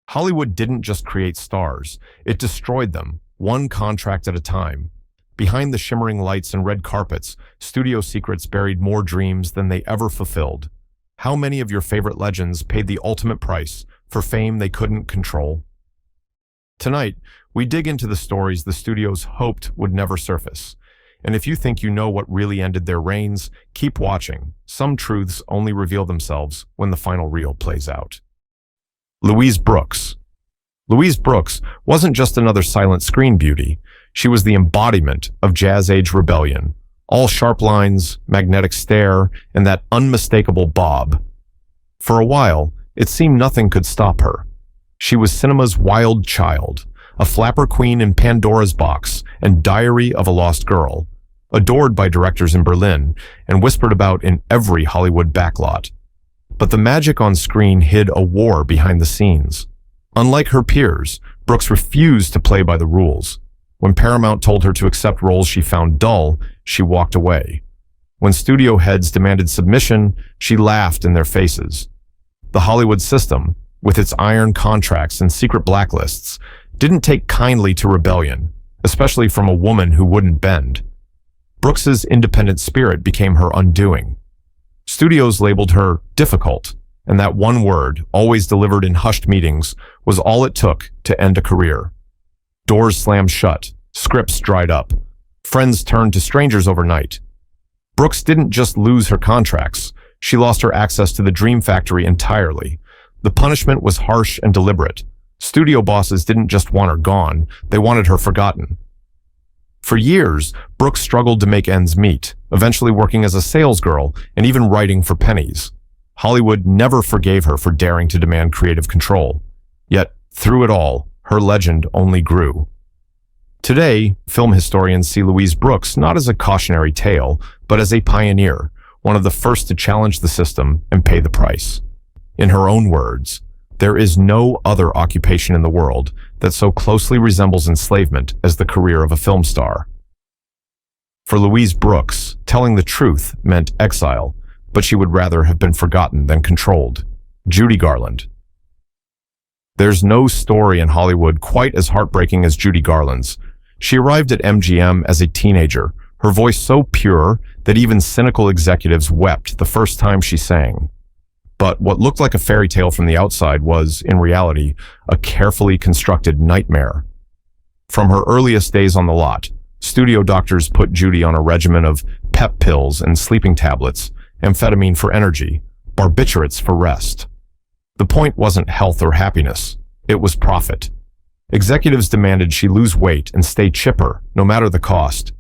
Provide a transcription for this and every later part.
Hollywood didn't just create stars, it destroyed them, one contract at a time. Behind the shimmering lights and red carpets, studio secrets buried more dreams than they ever fulfilled. How many of your favorite legends paid the ultimate price for fame they couldn't control? Tonight, we dig into the stories the studios hoped would never surface. And if you think you know what really ended their reigns, keep watching. Some truths only reveal themselves when the final reel plays out. Louise Brooks. Louise Brooks wasn't just another silent screen beauty. She was the embodiment of jazz-age rebellion. All sharp lines, magnetic stare, and that unmistakable bob. For a while, it seemed nothing could stop her. She was cinema's wild child, a flapper queen in Pandora's Box and Diary of a Lost Girl, adored by directors in Berlin and whispered about in every Hollywood backlot. But the magic on screen hid a war behind the scenes. Unlike her peers, Brooks refused to play by the rules. When Paramount told her to accept roles she found dull, she walked away. When studio heads demanded submission, she laughed in their faces. The Hollywood system, with its iron contracts and secret blacklists, didn't take kindly to rebellion, especially from a woman who wouldn't bend. Brooks's independent spirit became her undoing. Studios labeled her difficult, and that one word, always delivered in hushed meetings, was all it took to end a career. Doors slammed shut, scripts dried up, friends turned to strangers overnight. Brooks didn't just lose her contracts, she lost her access to the Dream Factory entirely. The punishment was harsh and deliberate. Studio bosses didn't just want her gone, they wanted her forgotten. For years, Brooks struggled to make ends meet, eventually working as a salesgirl and even writing for pennies. Hollywood never forgave her for daring to demand creative control. Yet, through it all, her legend only grew. Today, film historians see Louise Brooks not as a cautionary tale, but as a pioneer, one of the first to challenge the system and pay the price. In her own words, "There is no other occupation in the world that so closely resembles enslavement as the career of a film star." For Louise Brooks, telling the truth meant exile, but she would rather have been forgotten than controlled. Judy Garland. There's no story in Hollywood quite as heartbreaking as Judy Garland's. She arrived at MGM as a teenager, her voice so pure that even cynical executives wept the first time she sang. But what looked like a fairy tale from the outside was, in reality, a carefully constructed nightmare. From her earliest days on the lot, studio doctors put Judy on a regimen of pep pills and sleeping tablets, amphetamine for energy, barbiturates for rest. The point wasn't health or happiness, it was profit. Executives demanded she lose weight and stay chipper, no matter the cost.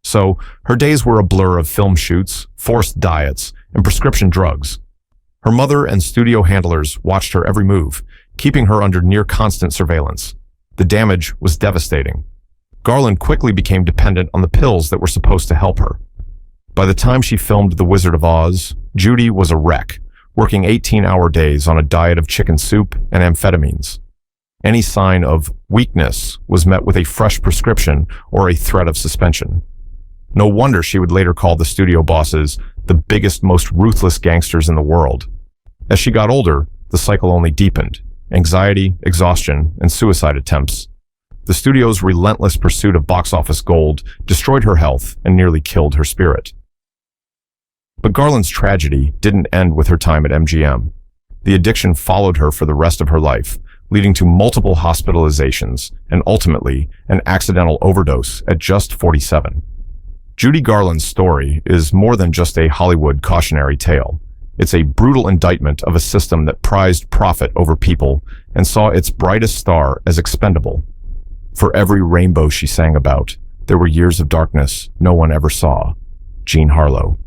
So, her days were a blur of film shoots, forced diets, and prescription drugs. Her mother and studio handlers watched her every move, keeping her under near-constant surveillance. The damage was devastating. Garland quickly became dependent on the pills that were supposed to help her. By the time she filmed The Wizard of Oz, Judy was a wreck, working 18-hour days on a diet of chicken soup and amphetamines. Any sign of weakness was met with a fresh prescription or a threat of suspension. No wonder she would later call the studio bosses the biggest, most ruthless gangsters in the world. As she got older, the cycle only deepened. Anxiety, exhaustion, and suicide attempts. The studio's relentless pursuit of box office gold destroyed her health and nearly killed her spirit. But Garland's tragedy didn't end with her time at MGM. The addiction followed her for the rest of her life, leading to multiple hospitalizations and ultimately an accidental overdose at just 47. Judy Garland's story is more than just a Hollywood cautionary tale. It's a brutal indictment of a system that prized profit over people and saw its brightest star as expendable. For every rainbow she sang about, there were years of darkness no one ever saw. Jean Harlow.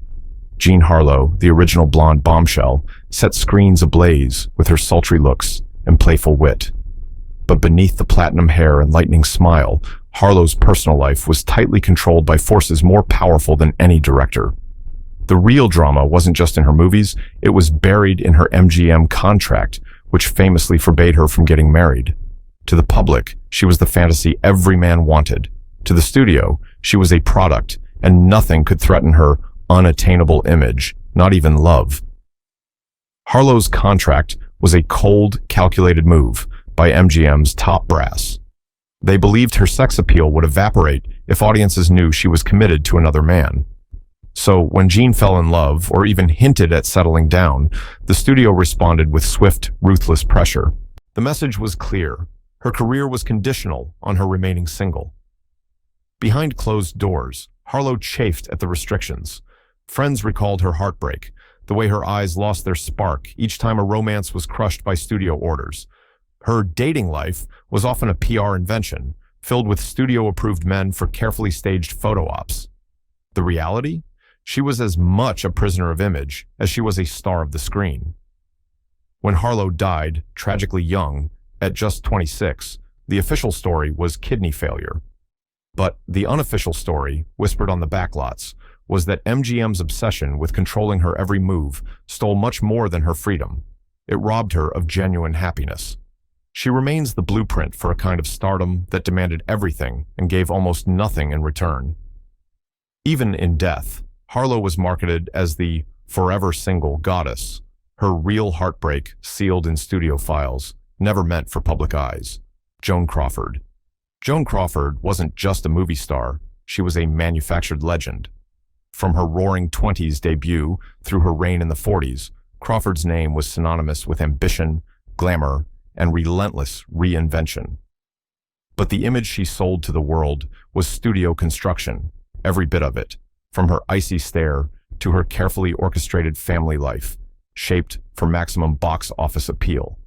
Jean Harlow, the original blonde bombshell, set screens ablaze with her sultry looks and playful wit. But beneath the platinum hair and lightning smile, Harlow's personal life was tightly controlled by forces more powerful than any director. The real drama wasn't just in her movies, it was buried in her MGM contract, which famously forbade her from getting married. To the public, she was the fantasy every man wanted. To the studio, she was a product, and nothing could threaten her unattainable image, not even love. Harlow's contract was a cold, calculated move, by MGM's top brass. They believed her sex appeal would evaporate if audiences knew she was committed to another man. So when Jean fell in love, or even hinted at settling down, the studio responded with swift, ruthless pressure. The message was clear. Her career was conditional on her remaining single. Behind closed doors, Harlow chafed at the restrictions. Friends recalled her heartbreak, the way her eyes lost their spark each time a romance was crushed by studio orders. Her dating life was often a PR invention, filled with studio-approved men for carefully staged photo ops. The reality? She was as much a prisoner of image as she was a star of the screen. When Harlow died, tragically young, at just 26, the official story was kidney failure. But the unofficial story, whispered on the backlots, was that MGM's obsession with controlling her every move stole much more than her freedom. It robbed her of genuine happiness. She remains the blueprint for a kind of stardom that demanded everything and gave almost nothing in return. Even in death, Harlow was marketed as the forever single goddess, her real heartbreak sealed in studio files, never meant for public eyes. Joan Crawford. Joan Crawford wasn't just a movie star, she was a manufactured legend. From her roaring 20s debut through her reign in the 40s, Crawford's name was synonymous with ambition, glamour, and relentless reinvention. But the image she sold to the world was studio construction, every bit of it, from her icy stare to her carefully orchestrated family life, shaped for maximum box office appeal.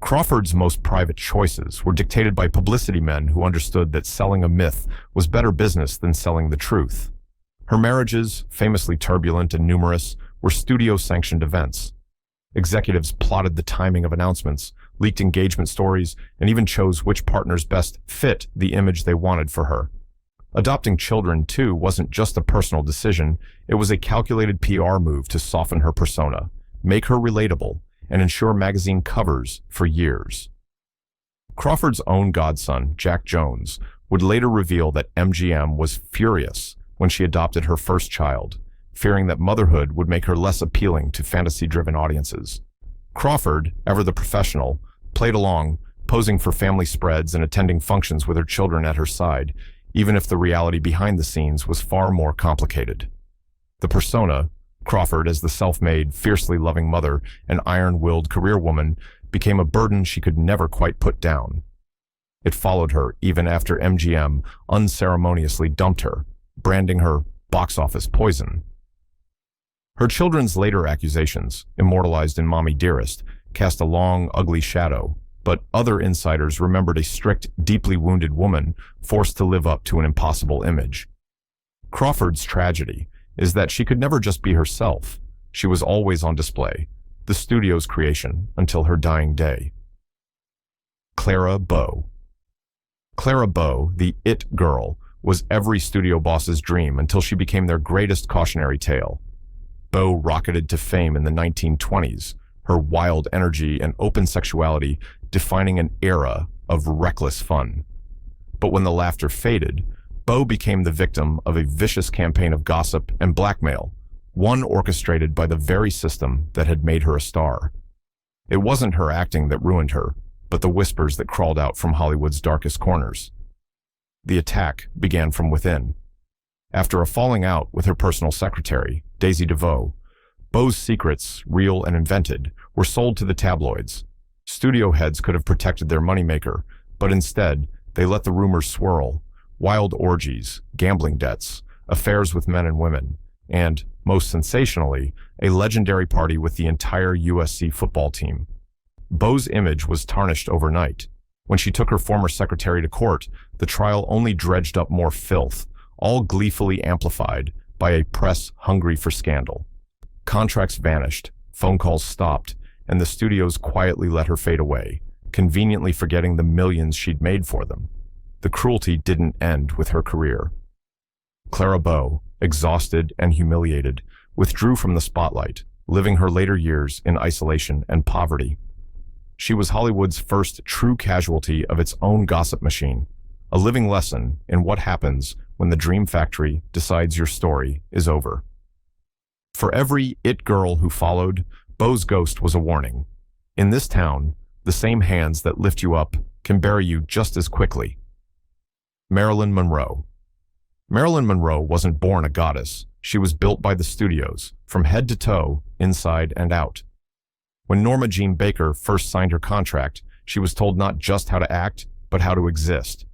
Crawford's most private choices were dictated by publicity men who understood that selling a myth was better business than selling the truth. Her marriages, famously turbulent and numerous, were studio-sanctioned events. Executives plotted the timing of announcements, leaked engagement stories, and even chose which partners best fit the image they wanted for her. Adopting children, too, wasn't just a personal decision, it was a calculated PR move to soften her persona, make her relatable, and ensure magazine covers for years. Crawford's own godson, Jack Jones, would later reveal that MGM was furious when she adopted her first child, fearing that motherhood would make her less appealing to fantasy-driven audiences. Crawford, ever the professional, played along, posing for family spreads and attending functions with her children at her side, even if the reality behind the scenes was far more complicated. The persona, Crawford as the self-made, fiercely loving mother and iron-willed career woman, became a burden she could never quite put down. It followed her even after MGM unceremoniously dumped her, branding her box office poison. Her children's later accusations, immortalized in Mommy Dearest, cast a long, ugly shadow, but other insiders remembered a strict, deeply wounded woman forced to live up to an impossible image. Crawford's tragedy is that she could never just be herself. She was always on display, the studio's creation, until her dying day. Clara B. Clara B, the it girl, was every studio boss's dream until she became their greatest cautionary tale. B rocketed to fame in the 1920s, her wild energy and open sexuality defining an era of reckless fun. But when the laughter faded, B became the victim of a vicious campaign of gossip and blackmail, one orchestrated by the very system that had made her a star. It wasn't her acting that ruined her, but the whispers that crawled out from Hollywood's darkest corners. The attack began from within. After a falling out with her personal secretary, Daisy DeVoe, B's secrets, real and invented, were sold to the tabloids. Studio heads could have protected their moneymaker, but instead, they let the rumors swirl. Wild orgies, gambling debts, affairs with men and women, and, most sensationally, a legendary party with the entire USC football team. B's image was tarnished overnight. When she took her former secretary to court, the trial only dredged up more filth, all gleefully amplified by a press hungry for scandal. Contracts vanished, phone calls stopped, and the studios quietly let her fade away, conveniently forgetting the millions she'd made for them. The cruelty didn't end with her career. Clara B, exhausted and humiliated, withdrew from the spotlight, living her later years in isolation and poverty. She was Hollywood's first true casualty of its own gossip machine, a living lesson in what happens when the dream factory decides your story is over. For every it girl who followed, B's ghost was a warning. In this town, The same hands that lift you up can bury you just as quickly. Marilyn Monroe. Marilyn Monroe wasn't born a goddess. She was built by the studios, from head to toe, inside and out. When Norma Jean Baker first signed her contract, she was told not just how to act, but how to exist.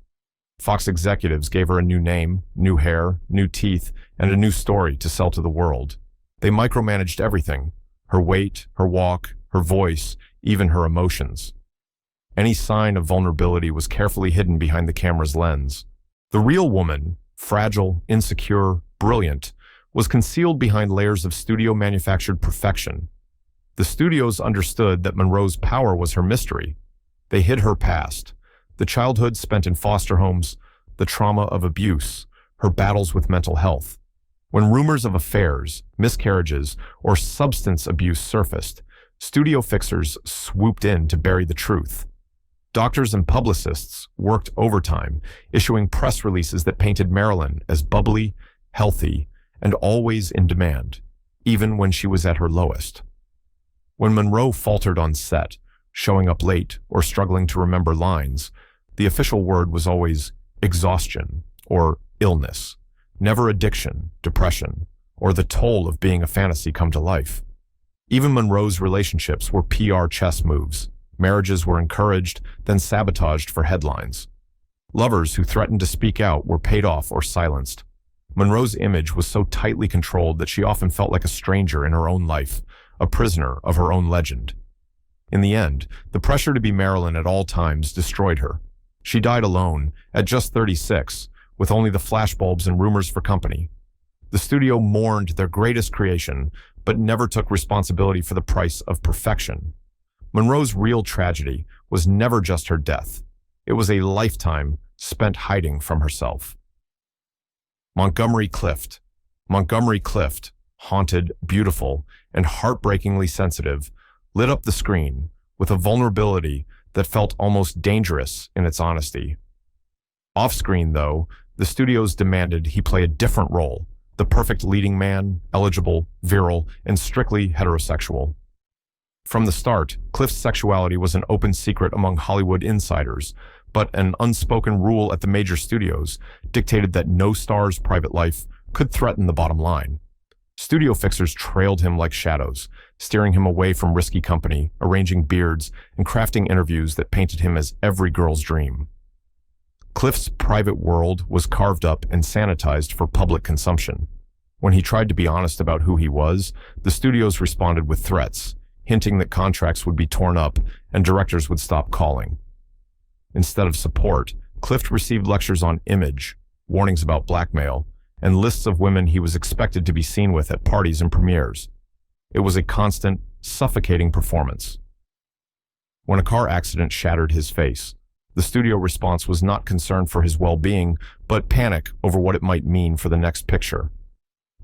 Fox executives gave her a new name, new hair, new teeth, and a new story to sell to the world. They micromanaged everything: her weight, her walk, her voice, even her emotions. Any sign of vulnerability was carefully hidden behind the camera's lens. The real woman, fragile, insecure, brilliant, was concealed behind layers of studio-manufactured perfection. The studios understood that Monroe's power was her mystery. They hid her past, the childhood spent in foster homes, the trauma of abuse, her battles with mental health. When rumors of affairs, miscarriages, or substance abuse surfaced, studio fixers swooped in to bury the truth. Doctors and publicists worked overtime, issuing press releases that painted Marilyn as bubbly, healthy, and always in demand, even when she was at her lowest. When Monroe faltered on set, showing up late or struggling to remember lines, the official word was always exhaustion or illness, never addiction, depression, or the toll of being a fantasy come to life. Even Monroe's relationships were PR chess moves. Marriages were encouraged, then sabotaged for headlines. Lovers who threatened to speak out were paid off or silenced. Monroe's image was so tightly controlled that she often felt like a stranger in her own life, a prisoner of her own legend. In the end, the pressure to be Marilyn at all times destroyed her. She died alone, at just 36, with only the flashbulbs and rumors for company. The studio mourned their greatest creation, but never took responsibility for the price of perfection. Monroe's real tragedy was never just her death. It was a lifetime spent hiding from herself. Montgomery Clift. Montgomery Clift, haunted, beautiful, and heartbreakingly sensitive, lit up the screen with a vulnerability that felt almost dangerous in its honesty. Off-screen, though, the studios demanded he play a different role, the perfect leading man, eligible, virile, and strictly heterosexual. From the start, Clift's sexuality was an open secret among Hollywood insiders, but an unspoken rule at the major studios dictated that no star's private life could threaten the bottom line. Studio fixers trailed him like shadows, steering him away from risky company, arranging beards, and crafting interviews that painted him as every girl's dream. Clift's private world was carved up and sanitized for public consumption. When he tried to be honest about who he was, the studios responded with threats, hinting that contracts would be torn up and directors would stop calling. Instead of support, Clift received lectures on image, warnings about blackmail, and lists of women he was expected to be seen with at parties and premieres. It was a constant, suffocating performance. When a car accident shattered his face, the studio response was not concern for his well-being, but panic over what it might mean for the next picture.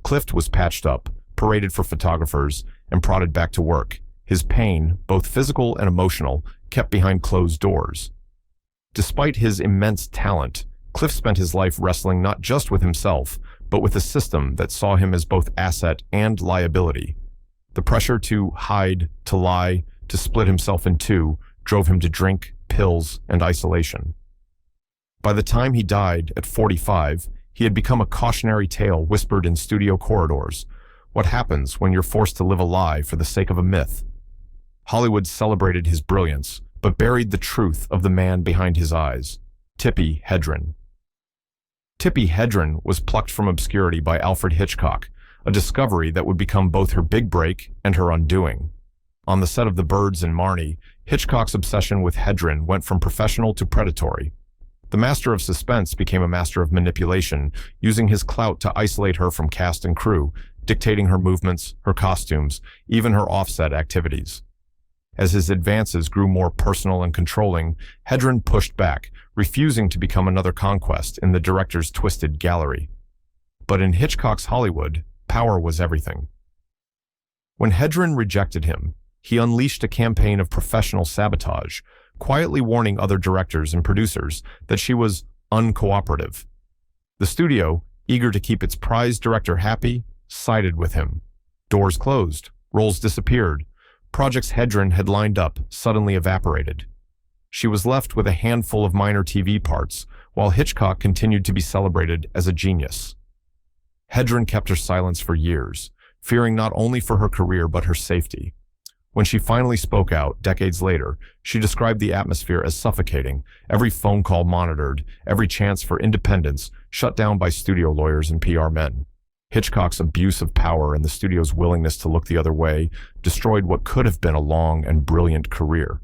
Clift was patched up, paraded for photographers, and prodded back to work, his pain, both physical and emotional, kept behind closed doors. Despite his immense talent, Clift spent his life wrestling not just with himself, but with a system that saw him as both asset and liability. The pressure to hide, to lie, to split himself in two drove him to drink, pills, and isolation. By the time he died at 45, he had become a cautionary tale whispered in studio corridors. What happens when you're forced to live a lie for the sake of a myth? Hollywood celebrated his brilliance, but buried the truth of the man behind his eyes, Tippi Hedren. Tippi Hedren was plucked from obscurity by Alfred Hitchcock, a discovery that would become both her big break and her undoing. On the set of The Birds in Marnie, Hitchcock's obsession with Hedren went from professional to predatory. The master of suspense became a master of manipulation, using his clout to isolate her from cast and crew, dictating her movements, her costumes, even her offset activities. As his advances grew more personal and controlling, Hedren pushed back, refusing to become another conquest in the director's twisted gallery. But in Hitchcock's Hollywood, power was everything. When Hedren rejected him, he unleashed a campaign of professional sabotage, quietly warning other directors and producers that she was uncooperative. The studio, eager to keep its prized director happy, sided with him. Doors closed, roles disappeared, Projects Hedren had lined up suddenly evaporated. She was left with a handful of minor TV parts, while Hitchcock continued to be celebrated as a genius. Hedren kept her silence for years, fearing not only for her career but her safety. When she finally spoke out, decades later, she described the atmosphere as suffocating, every phone call monitored, every chance for independence shut down by studio lawyers and PR men. Hitchcock's abuse of power and the studio's willingness to look the other way destroyed what could have been a long and brilliant career.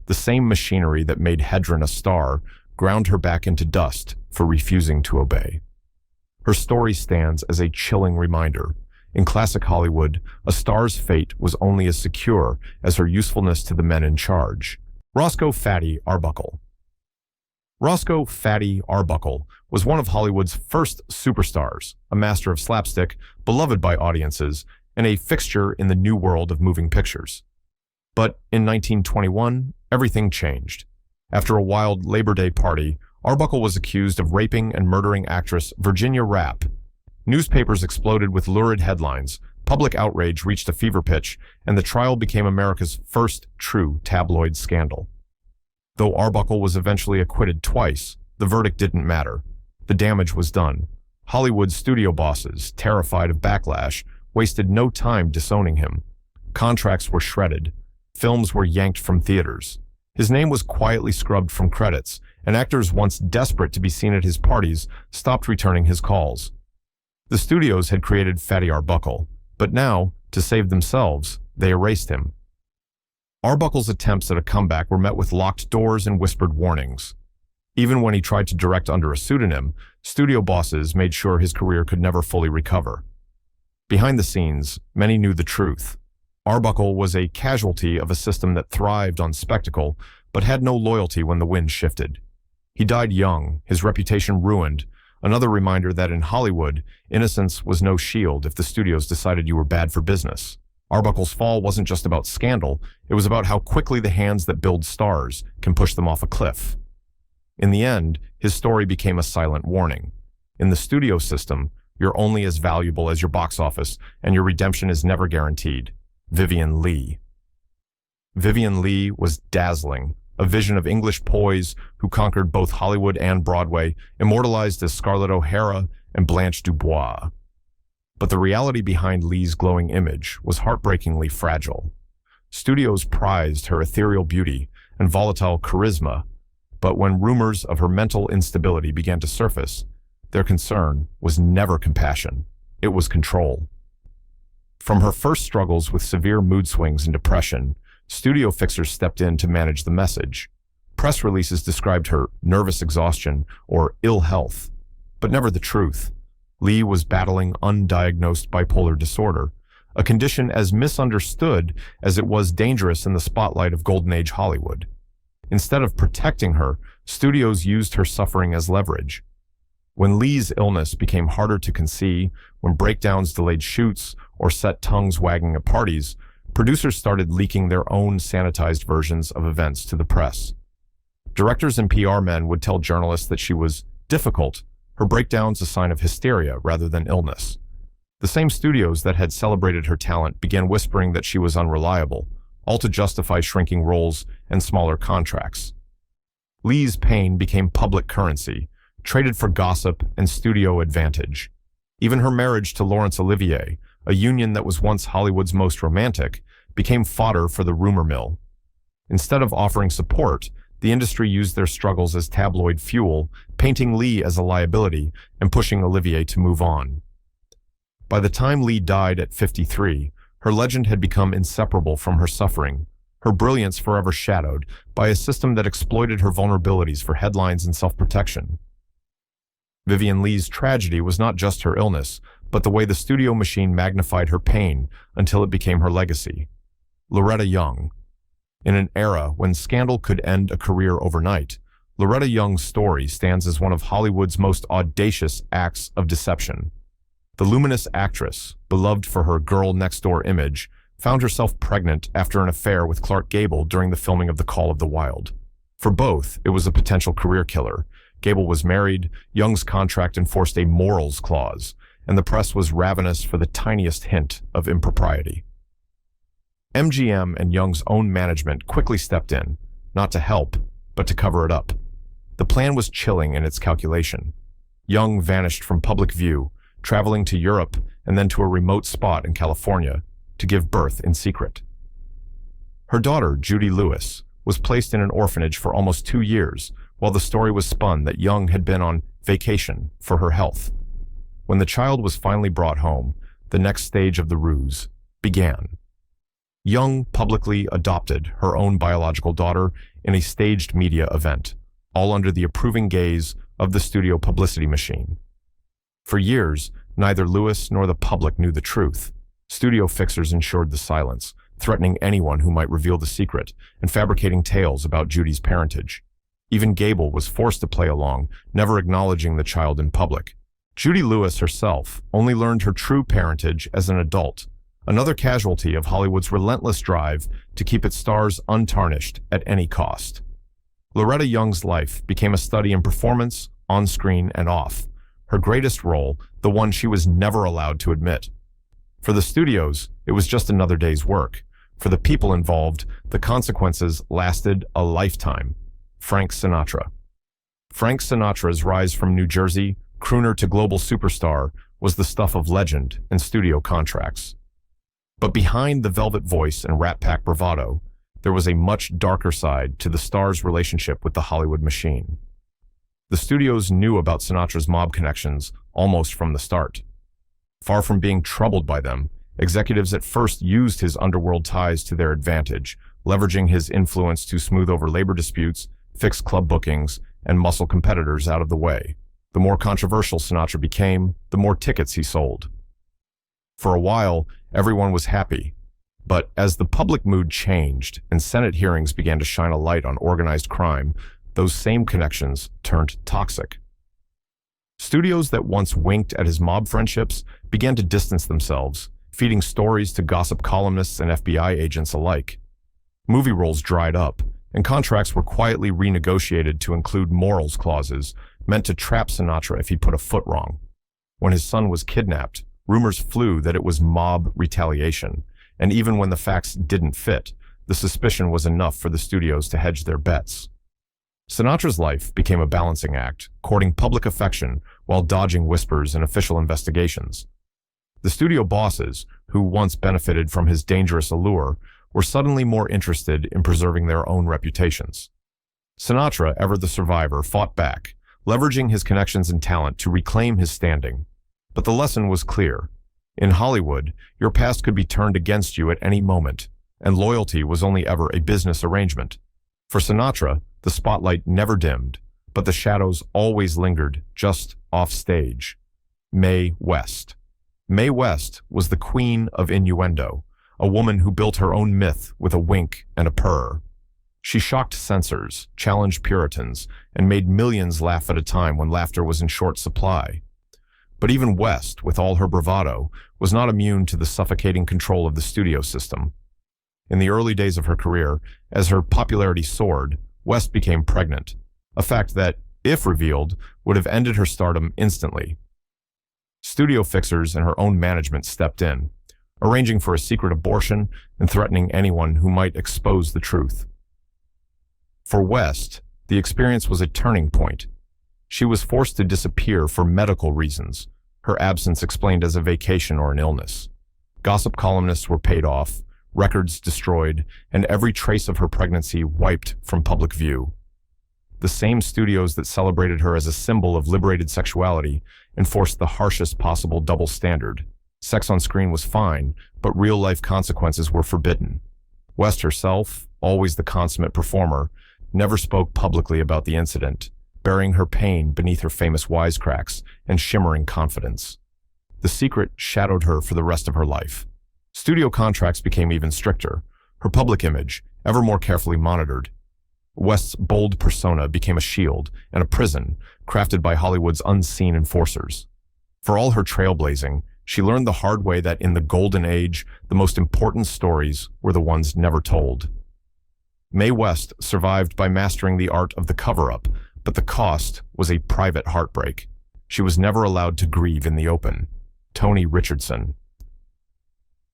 The same machinery that made Hedren a star ground her back into dust for refusing to obey. Her story stands as a chilling reminder. In classic Hollywood, a star's fate was only as secure as her usefulness to the men in charge. Roscoe "Fatty" Arbuckle. Roscoe "Fatty" Arbuckle was one of Hollywood's first superstars, a master of slapstick, beloved by audiences, and a fixture in the new world of moving pictures. But in 1921, everything changed. After a wild Labor Day party, Arbuckle was accused of raping and murdering actress Virginia Rappe. Newspapers exploded with lurid headlines, public outrage reached a fever pitch, and the trial became America's first true tabloid scandal. Though Arbuckle was eventually acquitted twice, the verdict didn't matter. The damage was done. Hollywood studio bosses, terrified of backlash, wasted no time disowning him. Contracts were shredded. Films were yanked from theaters. His name was quietly scrubbed from credits, and actors once desperate to be seen at his parties stopped returning his calls. The studios had created Fatty Arbuckle, but now, to save themselves, they erased him. Arbuckle's attempts at a comeback were met with locked doors and whispered warnings. Even when he tried to direct under a pseudonym, studio bosses made sure his career could never fully recover. Behind the scenes, many knew the truth. Arbuckle was a casualty of a system that thrived on spectacle, but had no loyalty when the wind shifted. He died young, his reputation ruined, another reminder that in Hollywood, innocence was no shield if the studios decided you were bad for business. Arbuckle's fall wasn't just about scandal, it was about how quickly the hands that build stars can push them off a cliff. In the end, his story became a silent warning. In the studio system, you're only as valuable as your box office, and your redemption is never guaranteed. Vivien Lee. Vivien Lee was dazzling, a vision of English poise who conquered both Hollywood and Broadway, immortalized as Scarlett O'Hara and Blanche Dubois. But the reality behind Lee's glowing image was heartbreakingly fragile. Studios prized her ethereal beauty and volatile charisma, but when rumors of her mental instability began to surface, their concern was never compassion, it was control. From her first struggles with severe mood swings and depression, studio fixers stepped in to manage the message. Press releases described her nervous exhaustion or ill health, but never the truth. Lee was battling undiagnosed bipolar disorder, a condition as misunderstood as it was dangerous in the spotlight of Golden Age Hollywood. Instead of protecting her, studios used her suffering as leverage. When Lee's illness became harder to conceive, when breakdowns delayed shoots or set tongues wagging at parties, producers started leaking their own sanitized versions of events to the press. Directors and PR men would tell journalists that she was difficult, her breakdowns a sign of hysteria rather than illness. The same studios that had celebrated her talent began whispering that she was unreliable, all to justify shrinking roles and smaller contracts. Lee's pain became public currency, traded for gossip and studio advantage. Even her marriage to Laurence Olivier, a union that was once Hollywood's most romantic, became fodder for the rumor mill. Instead of offering support, the industry used their struggles as tabloid fuel, painting Lee as a liability and pushing Olivier to move on. By the time Lee died at 53, her legend had become inseparable from her suffering, her brilliance forever shadowed by a system that exploited her vulnerabilities for headlines and self-protection. Vivien Lee's tragedy was not just her illness, but the way the studio machine magnified her pain until it became her legacy. Loretta Young. In an era when scandal could end a career overnight, Loretta Young's story stands as one of Hollywood's most audacious acts of deception. The luminous actress, beloved for her girl-next-door image, found herself pregnant after an affair with Clark Gable during the filming of The Call of the Wild. For both, it was a potential career killer. Gable was married, Young's contract enforced a morals clause, and the press was ravenous for the tiniest hint of impropriety. MGM and Young's own management quickly stepped in, not to help, but to cover it up. The plan was chilling in its calculation. Young vanished from public view, traveling to Europe and then to a remote spot in California to give birth in secret. Her daughter, Judy Lewis, was placed in an orphanage for almost 2 years while the story was spun that Young had been on vacation for her health. When the child was finally brought home, the next stage of the ruse began. Young publicly adopted her own biological daughter in a staged media event, all under the approving gaze of the studio publicity machine. For years, neither Lewis nor the public knew the truth. Studio fixers ensured the silence, threatening anyone who might reveal the secret and fabricating tales about Judy's parentage. Even Gable was forced to play along, never acknowledging the child in public. Judy Lewis herself only learned her true parentage as an adult, another casualty of Hollywood's relentless drive to keep its stars untarnished at any cost. Loretta Young's life became a study in performance, on-screen and off, her greatest role, the one she was never allowed to admit. For the studios, it was just another day's work. For the people involved, the consequences lasted a lifetime. Frank Sinatra. Frank Sinatra's rise from New Jersey, crooner to global superstar, was the stuff of legend and studio contracts. But behind the velvet voice and Rat Pack bravado, there was a much darker side to the star's relationship with the Hollywood machine. The studios knew about Sinatra's mob connections almost from the start. Far from being troubled by them, executives at first used his underworld ties to their advantage, leveraging his influence to smooth over labor disputes, fix club bookings, and muscle competitors out of the way. The more controversial Sinatra became, the more tickets he sold. For a while, everyone was happy. But as the public mood changed and Senate hearings began to shine a light on organized crime, those same connections turned toxic. Studios that once winked at his mob friendships began to distance themselves, feeding stories to gossip columnists and FBI agents alike. Movie roles dried up, and contracts were quietly renegotiated to include morals clauses meant to trap Sinatra if he put a foot wrong. When his son was kidnapped, rumors flew that it was mob retaliation, and even when the facts didn't fit, the suspicion was enough for the studios to hedge their bets. Sinatra's life became a balancing act, courting public affection while dodging whispers and official investigations. The studio bosses, who once benefited from his dangerous allure, were suddenly more interested in preserving their own reputations. Sinatra, ever the survivor, fought back, leveraging his connections and talent to reclaim his standing. But the lesson was clear. In Hollywood, your past could be turned against you at any moment, and loyalty was only ever a business arrangement. For Sinatra, the spotlight never dimmed, but the shadows always lingered just off stage. Mae West. Mae West was the queen of innuendo, a woman who built her own myth with a wink and a purr. She shocked censors, challenged Puritans, and made millions laugh at a time when laughter was in short supply. But even West, with all her bravado, was not immune to the suffocating control of the studio system. In the early days of her career, as her popularity soared, West became pregnant, a fact that, if revealed, would have ended her stardom instantly. Studio fixers and her own management stepped in, arranging for a secret abortion and threatening anyone who might expose the truth. For West, the experience was a turning point. She was forced to disappear for medical reasons, her absence explained as a vacation or an illness. Gossip columnists were paid off, records destroyed, and every trace of her pregnancy wiped from public view. The same studios that celebrated her as a symbol of liberated sexuality enforced the harshest possible double standard. Sex on screen was fine, but real-life consequences were forbidden. West herself, always the consummate performer, never spoke publicly about the incident, burying her pain beneath her famous wisecracks and shimmering confidence. The secret shadowed her for the rest of her life. Studio contracts became even stricter, her public image ever more carefully monitored. West's bold persona became a shield and a prison crafted by Hollywood's unseen enforcers. For all her trailblazing, she learned the hard way that in the golden age, the most important stories were the ones never told. Mae West survived by mastering the art of the cover-up, but the cost was a private heartbreak. She was never allowed to grieve in the open. Tony Richardson.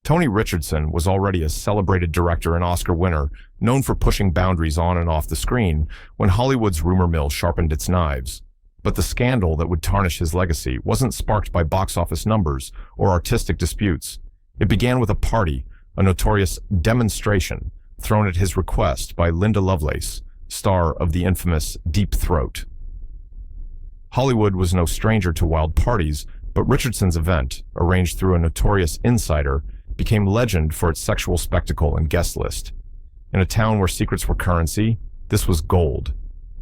Tony Richardson was already a celebrated director and Oscar winner, known for pushing boundaries on and off the screen, when Hollywood's rumor mill sharpened its knives. But the scandal that would tarnish his legacy wasn't sparked by box office numbers or artistic disputes. It began with a party, a notorious demonstration, thrown at his request by Linda Lovelace, star of the infamous Deep Throat. Hollywood was no stranger to wild parties, but Richardson's event, arranged through a notorious insider, became legend for its sexual spectacle and guest list. In a town where secrets were currency, this was gold.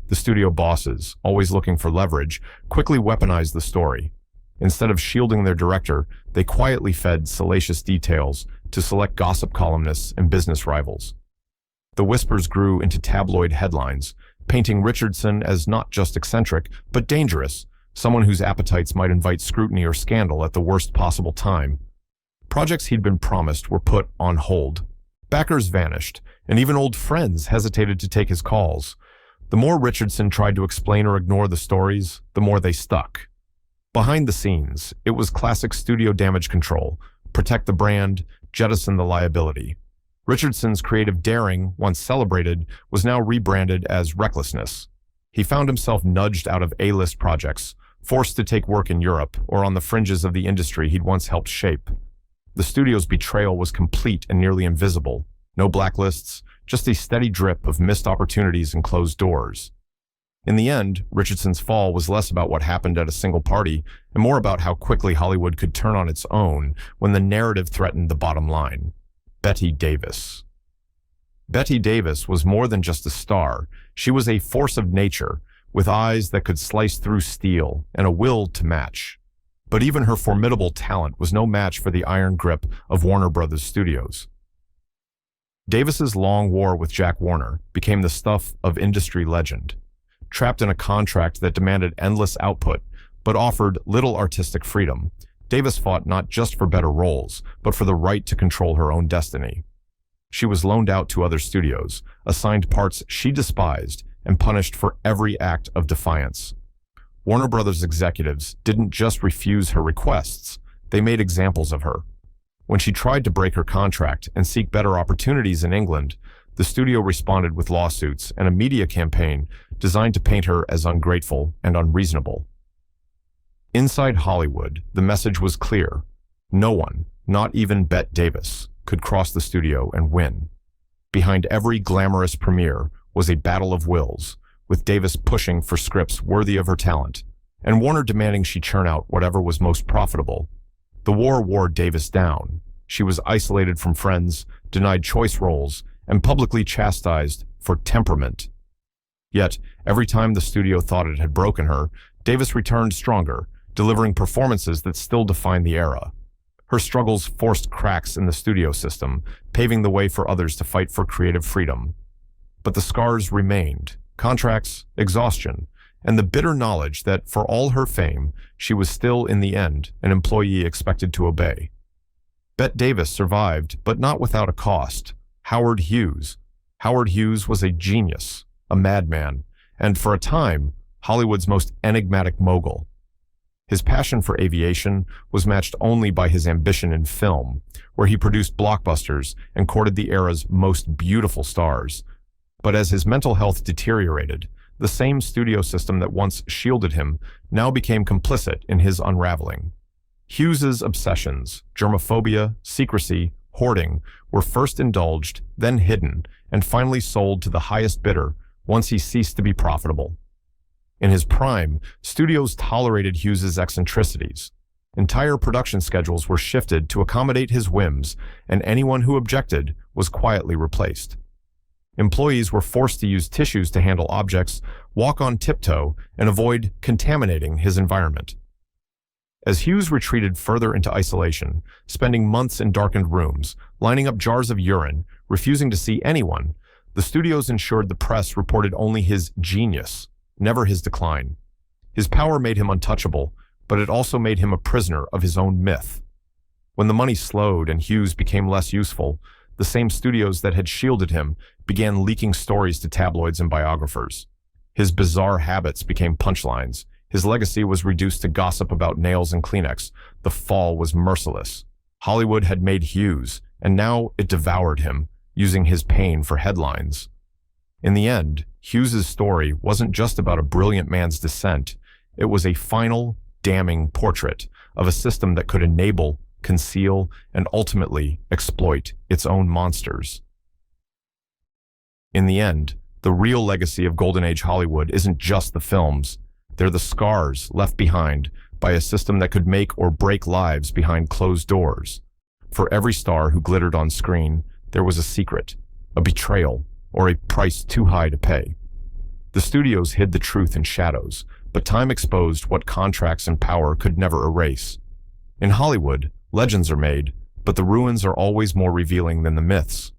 The studio bosses, always looking for leverage, quickly weaponized the story. Instead of shielding their director, they quietly fed salacious details to select gossip columnists and business rivals. The whispers grew into tabloid headlines, painting Richardson as not just eccentric, but dangerous, someone whose appetites might invite scrutiny or scandal at the worst possible time. Projects he'd been promised were put on hold. Backers vanished, and even old friends hesitated to take his calls. The more Richardson tried to explain or ignore the stories, the more they stuck. Behind the scenes, it was classic studio damage control: protect the brand, jettison the liability. Richardson's creative daring, once celebrated, was now rebranded as recklessness. He found himself nudged out of A-list projects, forced to take work in Europe or on the fringes of the industry he'd once helped shape. The studio's betrayal was complete and nearly invisible. No blacklists, just a steady drip of missed opportunities and closed doors. In the end, Richardson's fall was less about what happened at a single party and more about how quickly Hollywood could turn on its own when the narrative threatened the bottom line. Bette Davis. Bette Davis was more than just a star. She was a force of nature, with eyes that could slice through steel and a will to match. But even her formidable talent was no match for the iron grip of Warner Brothers Studios. Davis's long war with Jack Warner became the stuff of industry legend. Trapped in a contract that demanded endless output, but offered little artistic freedom, Davis fought not just for better roles, but for the right to control her own destiny. She was loaned out to other studios, assigned parts she despised, and punished for every act of defiance. Warner Brothers executives didn't just refuse her requests, they made examples of her. When she tried to break her contract and seek better opportunities in England, the studio responded with lawsuits and a media campaign designed to paint her as ungrateful and unreasonable. Inside Hollywood, the message was clear. No one, not even Bette Davis, could cross the studio and win. Behind every glamorous premiere was a battle of wills, with Davis pushing for scripts worthy of her talent, and Warner demanding she churn out whatever was most profitable. The war wore Davis down. She was isolated from friends, denied choice roles, and publicly chastised for temperament. Yet, every time the studio thought it had broken her, Davis returned stronger, delivering performances that still define the era. Her struggles forced cracks in the studio system, paving the way for others to fight for creative freedom. But the scars remained: contracts, exhaustion, and the bitter knowledge that, for all her fame, she was still, in the end, an employee expected to obey. Bette Davis survived, but not without a cost: Howard Hughes. Howard Hughes was a genius, a madman, and, for a time, Hollywood's most enigmatic mogul. His passion for aviation was matched only by his ambition in film, where he produced blockbusters and courted the era's most beautiful stars. But as his mental health deteriorated, the same studio system that once shielded him now became complicit in his unraveling. Hughes's obsessions, germophobia, secrecy, hoarding, were first indulged, then hidden, and finally sold to the highest bidder once he ceased to be profitable. In his prime, studios tolerated Hughes's eccentricities. Entire production schedules were shifted to accommodate his whims, and anyone who objected was quietly replaced. Employees were forced to use tissues to handle objects, walk on tiptoe, and avoid contaminating his environment. As Hughes retreated further into isolation, spending months in darkened rooms, lining up jars of urine, refusing to see anyone, the studios ensured the press reported only his genius, never his decline. His power made him untouchable, but it also made him a prisoner of his own myth. When the money slowed and Hughes became less useful, the same studios that had shielded him began leaking stories to tabloids and biographers. His bizarre habits became punchlines. His legacy was reduced to gossip about nails and Kleenex. The fall was merciless. Hollywood had made Hughes, and now it devoured him, using his pain for headlines. In the end, Hughes's story wasn't just about a brilliant man's descent. It was a final, damning portrait of a system that could enable, conceal, and ultimately exploit its own monsters. In the end, the real legacy of Golden Age Hollywood isn't just the films. They're the scars left behind by a system that could make or break lives behind closed doors. For every star who glittered on screen, there was a secret, a betrayal, or a price too high to pay. The studios hid the truth in shadows, but time exposed what contracts and power could never erase. In Hollywood, legends are made, but the ruins are always more revealing than the myths.